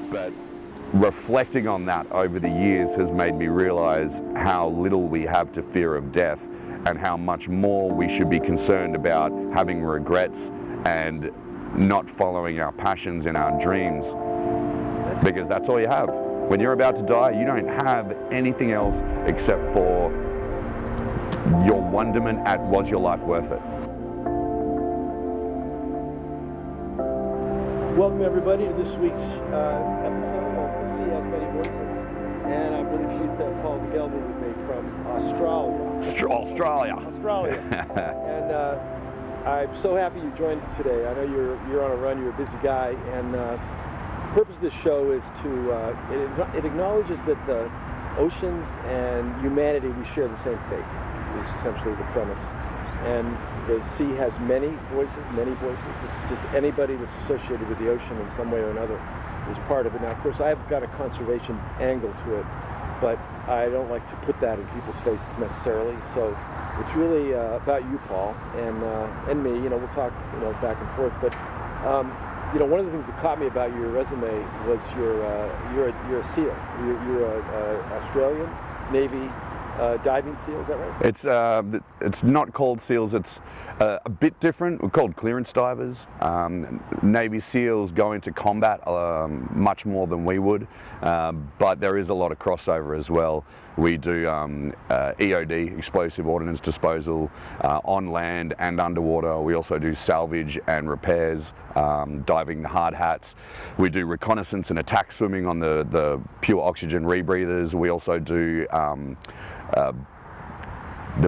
But reflecting on that over the years has made me realize how little we have to fear of death and how much more we should be concerned about having regrets and not following our passions and our dreams, because that's all you have. When you're about to die, you don't have anything else except for your wonderment at, was your life worth it? Welcome everybody to this week's episode of The Sea Has Many Voices, and I'm really pleased to have Paul Gelder with me from Australia. And I'm so happy you joined today. I know you're on a run, you're a busy guy, and the purpose of this show is to, it acknowledges that the oceans and humanity, we share the same fate, is essentially the premise. And the sea has many voices. It's just anybody that's associated with the ocean in some way or another is part of it. Now, of course, I've got a conservation angle to it, but I don't like to put that in people's faces necessarily. So it's really about you, Paul, and me. You know, we'll talk, back and forth. But one of the things that caught me about your resume was you're a SEAL. You're a Australian Navy diving SEAL, is that right? It's not called SEALs, it's a bit different. We're called clearance divers. Navy SEALs go into combat much more than we would, but there is a lot of crossover as well. We do EOD, explosive ordnance disposal, on land and underwater. We also do salvage and repairs, diving the hard hats. We do reconnaissance and attack swimming on the pure oxygen rebreathers. We also do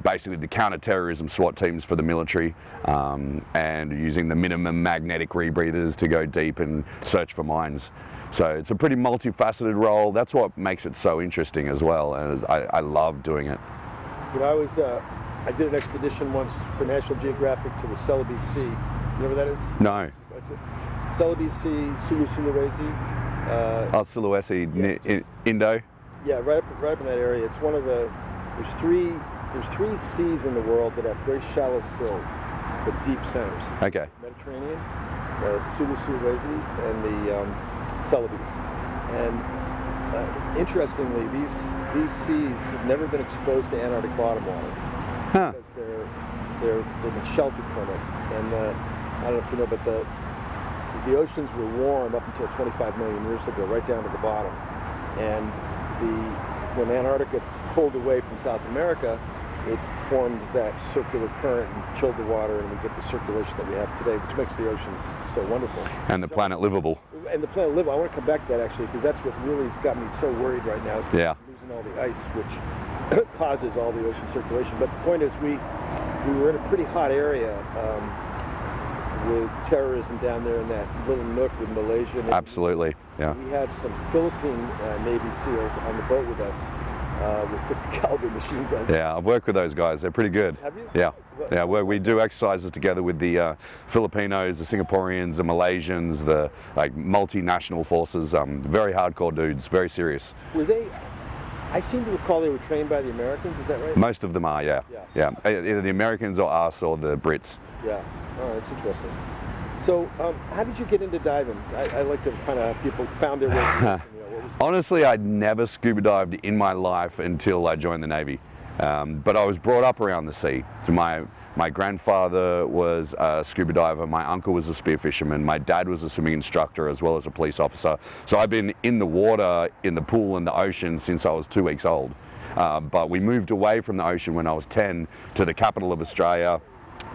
basically the counter-terrorism SWAT teams for the military, and using the minimum magnetic rebreathers to go deep and search for mines. So it's a pretty multifaceted role. That's what makes it so interesting as well, and I love doing it. I did an expedition once for National Geographic to the Celebes Sea. You know where that is? No. That's it. Celebes Sea, Sulawesi. Sulawesi, Indo. Yeah, right up in that area. It's one of the there's three seas in the world that have very shallow sills but deep centers. Okay. Mediterranean, Sulawesi, and the Celebes. And interestingly, these seas have never been exposed to Antarctic bottom water, because they've been sheltered from it. And I don't know if you know, but the oceans were warm up until 25 million years ago, right down to the bottom. And when Antarctica pulled away from South America, it formed that circular current and chilled the water, and we get the circulation that we have today, which makes the oceans so wonderful. And the planet livable. And the planet livable. I want to come back to that actually, because that's what really has got me so worried right now, is losing all the ice, which causes all the ocean circulation. But the point is, we were in a pretty hot area with terrorism down there in that little nook with Malaysia. Absolutely, yeah. We had some Philippine Navy SEALs on the boat with us with 50 caliber machine guns. Yeah, I've worked with those guys. They're pretty good. Have you? Yeah, where we do exercises together with the Filipinos, the Singaporeans, the Malaysians, the multinational forces. Very hardcore dudes, very serious. Were they? I seem to recall they were trained by the Americans. Is that right? Most of them are, yeah. Either the Americans or us or the Brits. Yeah. Oh, that's interesting. So, how did you get into diving? I like to kind of have people found their way. Honestly, I'd never scuba dived in my life until I joined the Navy. But I was brought up around the sea. So my grandfather was a scuba diver, my uncle was a spear fisherman, my dad was a swimming instructor as well as a police officer. So I've been in the water, in the pool, in the ocean since I was 2 weeks old. But we moved away from the ocean when I was 10 to the capital of Australia,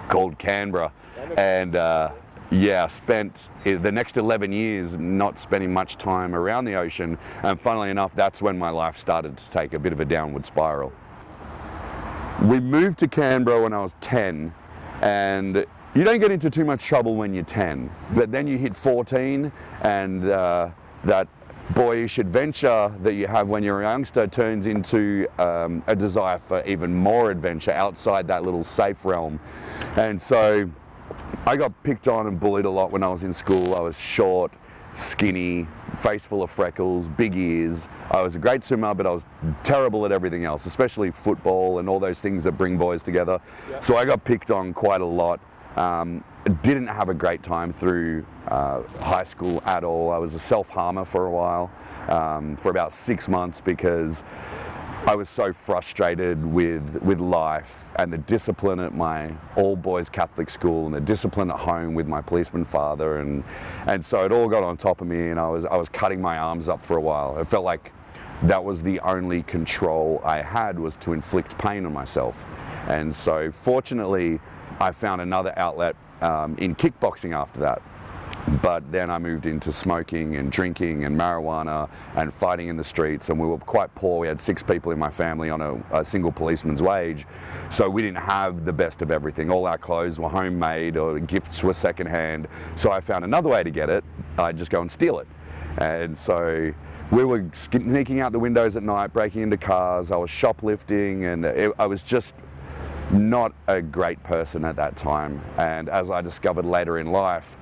called Canberra, and spent the next 11 years not spending much time around the ocean, and funnily enough, that's when my life started to take a bit of a downward spiral. We moved to Canberra when I was 10, and you don't get into too much trouble when you're 10, but then you hit 14, and that boyish adventure that you have when you're a youngster turns into a desire for even more adventure outside that little safe realm. And so I got picked on and bullied a lot when I was in school. I was short, skinny, face full of freckles, big ears. I was a great swimmer, but I was terrible at everything else, especially football and all those things that bring boys together. Yeah. So I got picked on quite a lot. didn't have a great time through high school at all. I was a self-harmer for a while, for about 6 months, because I was so frustrated with life and the discipline at my all-boys Catholic school and the discipline at home with my policeman father, and so it all got on top of me, and I was cutting my arms up for a while. It felt like that was the only control I had, was to inflict pain on myself. And so fortunately I found another outlet in kickboxing after that. But then I moved into smoking and drinking and marijuana and fighting in the streets, and we were quite poor. We had 6 people in my family on a single policeman's wage, so we didn't have the best of everything. All our clothes were homemade, or gifts were secondhand. So I found another way to get it. I'd just go and steal it. And so we were sneaking out the windows at night, breaking into cars. I was shoplifting, and I was just not a great person at that time. And as I discovered later in life,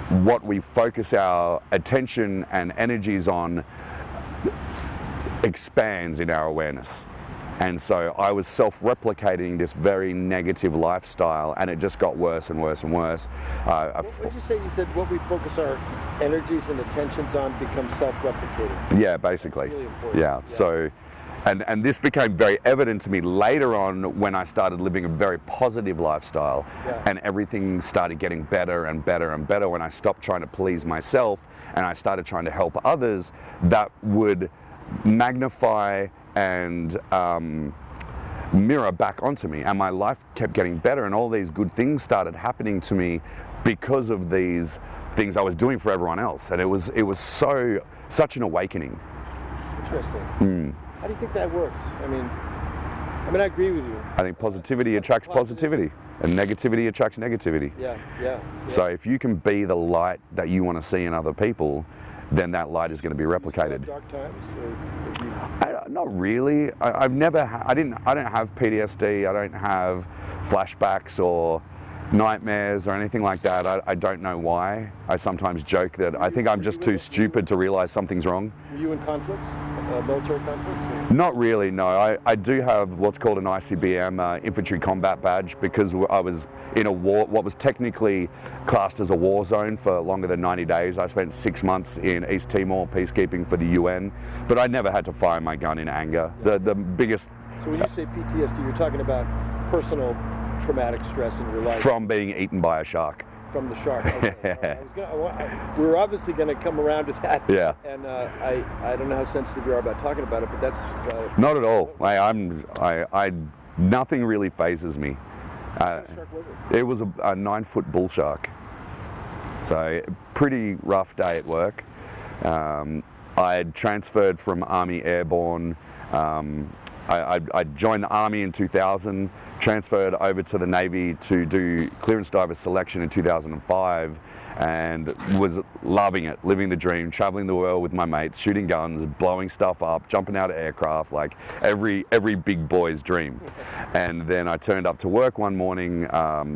what we focus our attention and energies on expands in our awareness. And so I was self-replicating this very negative lifestyle, and it just got worse and worse and worse. What did you say? You said what we focus our energies and attentions on becomes self-replicating. Yeah, basically. That's really important. Yeah. So, and this became very evident to me later on when I started living a very positive lifestyle, and everything started getting better and better and better when I stopped trying to please myself and I started trying to help others. That would magnify and mirror back onto me, and my life kept getting better, and all these good things started happening to me because of these things I was doing for everyone else, and it was such an awakening. Interesting. How do you think that works? I mean, I agree with you. I think positivity attracts positivity, and negativity attracts negativity. Yeah. So if you can be the light that you want to see in other people, then that light is going to be replicated. Dark times? Not really. I don't have PTSD. I don't have flashbacks or nightmares or anything like that. I don't know why. I sometimes joke that I think I'm just too stupid to realize something's wrong. Were you in conflicts? Military conflicts? Not really, no. I do have what's called an ICBM, infantry combat badge, because I was in a war, what was technically classed as a war zone for longer than 90 days. I spent 6 months in East Timor peacekeeping for the UN, but I never had to fire my gun in anger. The biggest... So when you say PTSD, you're talking about personal traumatic stress in your life? From being eaten by a shark. From the shark. Okay. We were obviously going to come around to that. Yeah. And I don't know how sensitive you are about talking about it, but that's... Not at all. Nothing really phases me. What kind of shark was it? It was a 9-foot bull shark. So pretty rough day at work. I had transferred from Army Airborne. I joined the Army in 2000, transferred over to the Navy to do clearance diver selection in 2005, and was loving it, living the dream, traveling the world with my mates, shooting guns, blowing stuff up, jumping out of aircraft, like every big boy's dream. And then I turned up to work one morning,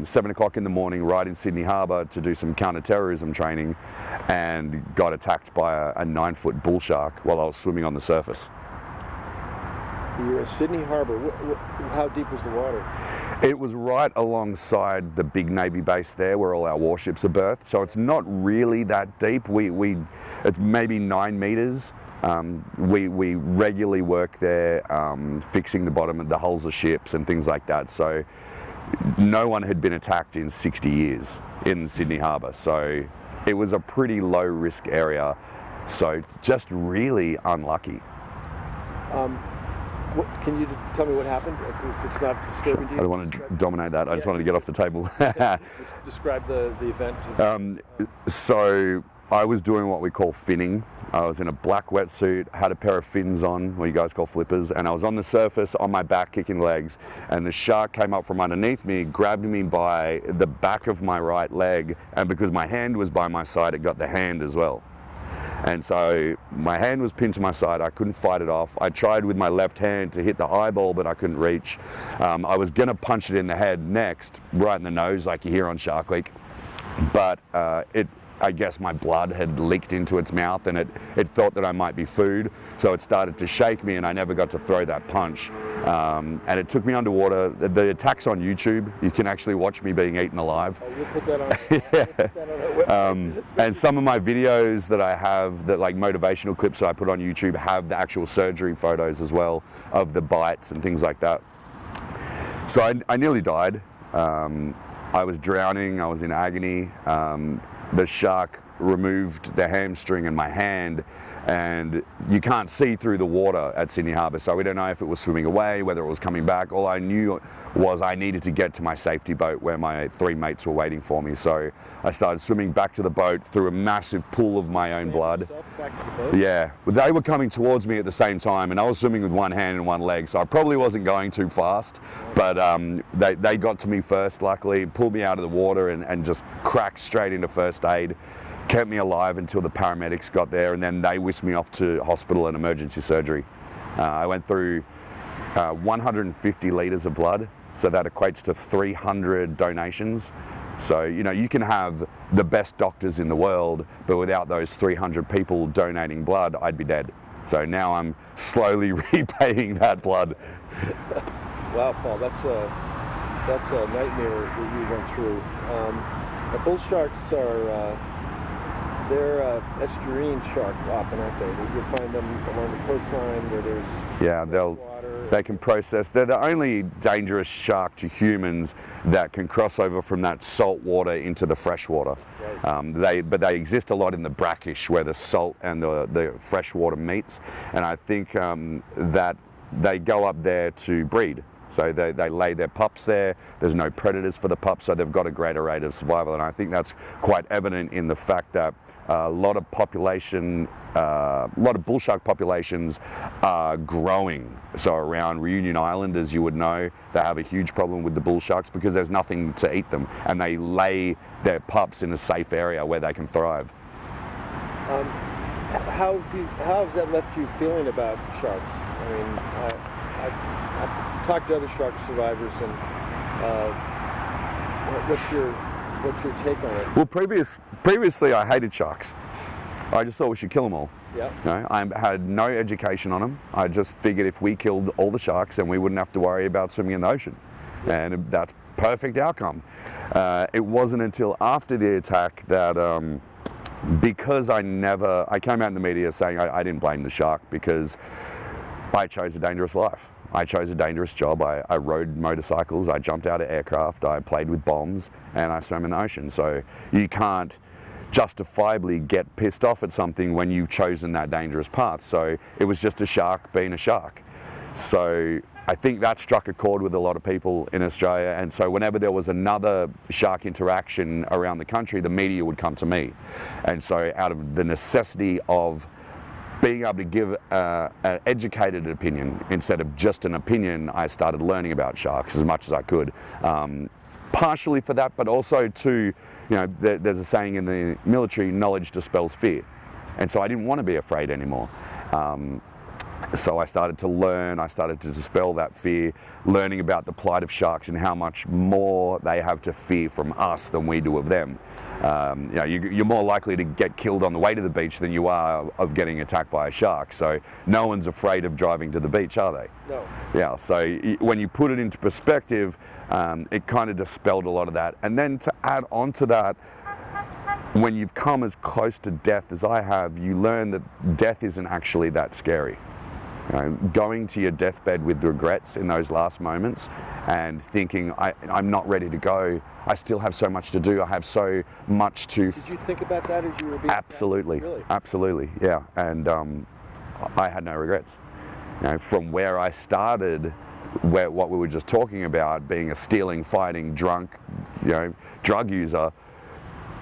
7 o'clock in the morning, right in Sydney Harbour to do some counter-terrorism training, and got attacked by a 9-foot bull shark while I was swimming on the surface. You were in Sydney Harbour. How deep was the water? It was right alongside the big Navy base there where all our warships are berthed. So it's not really that deep. It's maybe 9 meters. We regularly work there, fixing the bottom of the hulls of ships and things like that. So no one had been attacked in 60 years in Sydney Harbour. So it was a pretty low risk area. So just really unlucky. Can you tell me what happened, if it's not disturbing to you? I don't want to dominate that. I just wanted to get off the table. Describe the event. So I was doing what we call finning. I was in a black wetsuit, had a pair of fins on, what you guys call flippers, and I was on the surface on my back kicking legs, and the shark came up from underneath me, grabbed me by the back of my right leg, and because my hand was by my side, it got the hand as well. And so my hand was pinned to my side. I couldn't fight it off. I tried with my left hand to hit the eyeball, but I couldn't reach. I was gonna punch it in the head next, right in the nose, like you hear on Shark Week. But I guess my blood had leaked into its mouth, and it thought that I might be food, so it started to shake me, and I never got to throw that punch. And it took me underwater. The attack's on YouTube. You can actually watch me being eaten alive. Oh, we'll put that on. We'll put that on our website. And some of my videos that I have, that like motivational clips that I put on YouTube, have the actual surgery photos as well of the bites and things like that. So I nearly died. I was drowning, I was in agony. The shark removed the hamstring in my hand, and you can't see through the water at Sydney Harbour, so we don't know if it was swimming away, whether it was coming back. All I knew was I needed to get to my safety boat where my 3 mates were waiting for me. So I started swimming back to the boat through a massive pool of my own blood. Back to the boat? Yeah, but they were coming towards me at the same time, and I was swimming with one hand and one leg, so I probably wasn't going too fast, but they got to me first, luckily, pulled me out of the water and just cracked straight into first aid. Kept me alive until the paramedics got there, and then they whisked me off to hospital and emergency surgery. I went through 150 litres of blood, so that equates to 300 donations. So, you know, you can have the best doctors in the world, but without those 300 people donating blood, I'd be dead. So now I'm slowly repaying that blood. Wow, Paul, that's a nightmare that you went through. The bull sharks are they're estuarine shark often, aren't they? You'll find them along the coastline where there's water. They can process. They're the only dangerous shark to humans that can cross over from that salt water into the fresh water. Right. But they exist a lot in the brackish where the salt and the fresh water meets, and I think that they go up there to breed. So they lay their pups there. There's no predators for the pups, so they've got a greater rate of survival. And I think that's quite evident in the fact that a lot of bull shark populations are growing. So around Reunion Island, as you would know, they have a huge problem with the bull sharks because there's nothing to eat them, and they lay their pups in a safe area where they can thrive. How has that left you feeling about sharks? I mean, I've talked to other shark survivors, and what's your take on it? Well, previously I hated sharks. I just thought we should kill them all. Yeah. You know, I had no education on them. I just figured if we killed all the sharks, then we wouldn't have to worry about swimming in the ocean. Yeah. And that's perfect outcome. It wasn't until after the attack that because I came out in the media saying I didn't blame the shark because I chose a dangerous life. I chose a dangerous job. I rode motorcycles, I jumped out of aircraft, I played with bombs, and I swam in the ocean. So you can't justifiably get pissed off at something when you've chosen that dangerous path. So it was just a shark being a shark. So I think that struck a chord with a lot of people in Australia, and so whenever there was another shark interaction around the country, the media would come to me. And so out of the necessity of being able to give an educated opinion instead of just an opinion, I started learning about sharks as much as I could. Partially for that, but also to, you know, there's a saying in the military, knowledge dispels fear. And so I didn't want to be afraid anymore. So I started to learn, I started to dispel that fear, learning about the plight of sharks and how much more they have to fear from us than we do of them. You know, you're more likely to get killed on the way to the beach than you are of getting attacked by a shark. So no one's afraid of driving to the beach, are they? No. Yeah, so when you put it into perspective, it kind of dispelled a lot of that. And then to add on to that, when you've come as close to death as I have, you learn that death isn't actually that scary. You know, going to your deathbed with regrets in those last moments and thinking, I'm not ready to go. I still have so much to do. I have so much to... Did you think about that as you were being... Absolutely. Really? Absolutely, yeah. And I had no regrets. You know, from where I started, what we were just talking about, being a stealing, fighting, drunk, you know, drug user,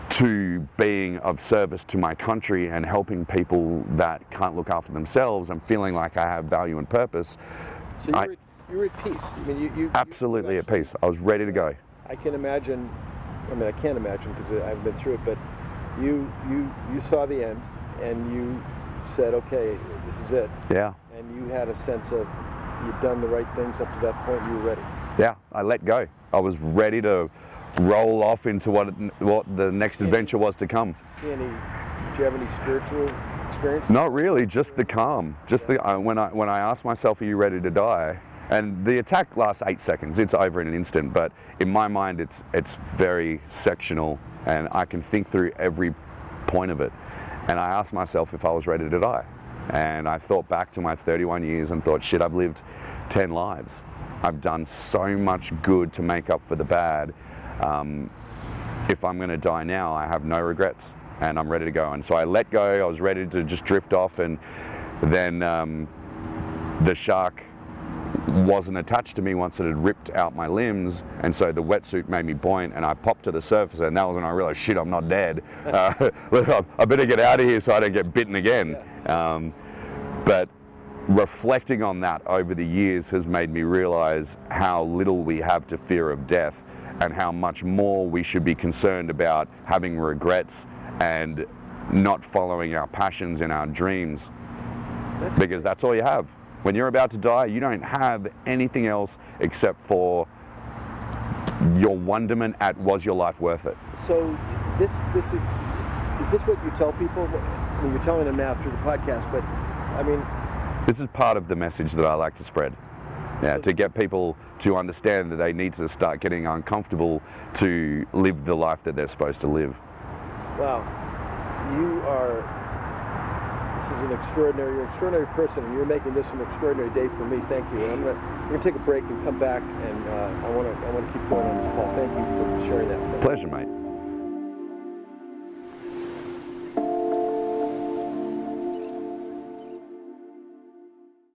to being of service to my country and helping people that can't look after themselves and feeling like I have value and purpose. So you were at peace. I mean, you absolutely at peace. I was ready to go. I can imagine. I mean, I can't imagine because I haven't been through it. But you saw the end, and you said, "Okay, this is it." Yeah. And you had a sense of you'd done the right things up to that point. You were ready. Yeah, I let go. I was ready to roll off into what the next adventure was to come. Do you have any spiritual experience? Not really, just the calm. Just the when I ask myself, "Are you ready to die?" And the attack lasts 8 seconds. It's over in an instant. But in my mind, it's very sectional, and I can think through every point of it. And I asked myself if I was ready to die. And I thought back to my 31 years and thought, shit, I've lived 10 lives. I've done so much good to make up for the bad. If I'm going to die now, I have no regrets and I'm ready to go. And so I let go. I was ready to just drift off, and then the shark wasn't attached to me once it had ripped out my limbs, and so the wetsuit made me buoyant, and I popped to the surface, and that was when I realized, shit, I'm not dead. I better get out of here so I don't get bitten again. But reflecting on that over the years has made me realize how little we have to fear of death, and how much more we should be concerned about having regrets and not following our passions and our dreams, because that's all you have. When you're about to die, you don't have anything else except for your wonderment at, was your life worth it? So is this what you tell people? I mean, you're telling them now through the podcast, but I mean, this is part of the message that I like to spread. Yeah, to get people to understand that they need to start getting uncomfortable to live the life that they're supposed to live. Wow, this is you're an extraordinary person, and you're making this an extraordinary day for me. Thank you. And we're gonna take a break and come back, and I want to keep going on this, Paul. Thank you for sharing that with us. Pleasure, mate.